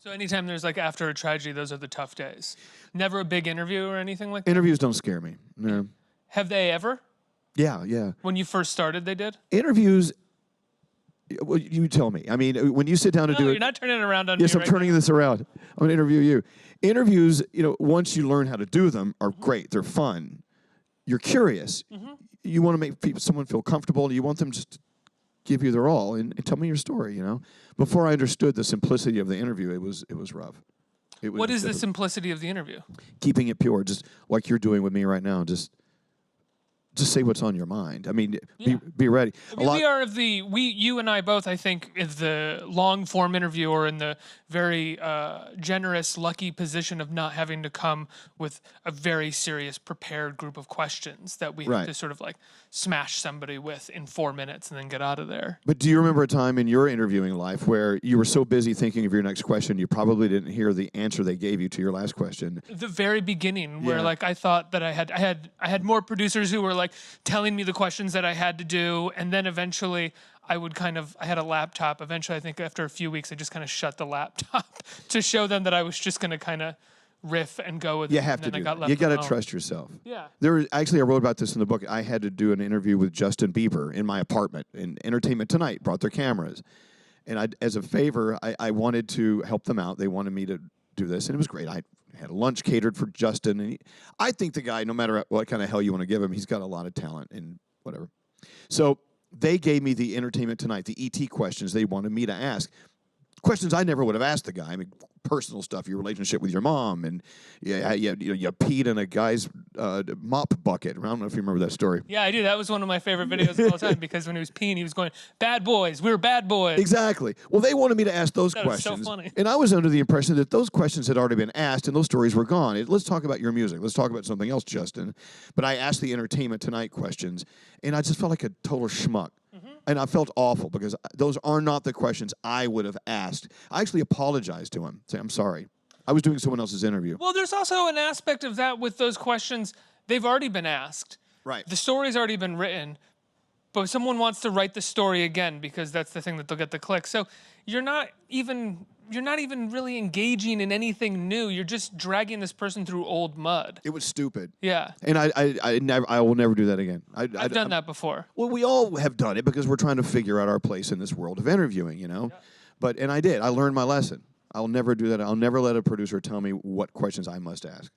So anytime there's like after a tragedy, those are the tough days. Never a big interview or anything like that? Interviews don't scare me. No. Have they ever? Yeah, yeah. When you first started, they did? Interviews, well, you tell me. I mean, when you sit down to do it. You're not turning it around on me. Yes, I'm right turning now. this around. I'm going to interview you. Interviews, once you learn how to do them, are great. They're fun. You're curious. You want to make someone feel comfortable. You want them just to give you their all and tell me your story, Before I understood the simplicity of the interview, it was rough. What is the simplicity of the interview? Keeping it pure, just like you're doing with me right now. Just say what's on your mind. I mean, be ready. You and I both, I think, is the long form interview or in the very generous, lucky position of not having to come with a very serious, prepared group of questions that we have to sort of like smash somebody with in 4 minutes and then get out of there. But do you remember a time in your interviewing life where you were so busy thinking of your next question, you probably didn't hear the answer they gave you to your last question? The very beginning, where like I thought that I had more producers who were like telling me the questions that I had to do, and then eventually I had a laptop. Eventually, I think after a few weeks, I just kind of shut the laptop to show them that I was just going to kind of riff and go with it. You have to do that. You got to trust yourself. Yeah. Actually, I wrote about this in the book. I had to do an interview with Justin Bieber in my apartment, and Entertainment Tonight brought their cameras. And as a favor, I wanted to help them out. They wanted me to do this, and it was great. I had a lunch catered for Justin. And I think the guy, no matter what kind of hell you want to give him, he's got a lot of talent and whatever. So they gave me the Entertainment Tonight, the ET questions they wanted me to ask. Questions I never would have asked the guy. I mean, personal stuff, your relationship with your mom, and you peed in a guy's mop bucket. I don't know if you remember that story. Yeah, I do. That was one of my favorite videos of all time because when he was peeing, he was going, "Bad boys, we're bad boys." Exactly. Well, they wanted me to ask those questions. So funny. And I was under the impression that those questions had already been asked and those stories were gone. Let's talk about your music. Let's talk about something else, Justin. But I asked the Entertainment Tonight questions, and I just felt like a total schmuck. And I felt awful because those are not the questions I would have asked. I actually apologized to him. Say, I'm sorry. I was doing someone else's interview. Well, there's also an aspect of that with those questions. They've already been asked. Right. The story's already been written, but someone wants to write the story again because that's the thing that they'll get the click. So you're not even really engaging in anything new. You're just dragging this person through old mud. It was stupid. Yeah. And I will never do that again. I've done that before. Well, we all have done it because we're trying to figure out our place in this world of interviewing, Yeah. And I did. I learned my lesson. I'll never do that. I'll never let a producer tell me what questions I must ask.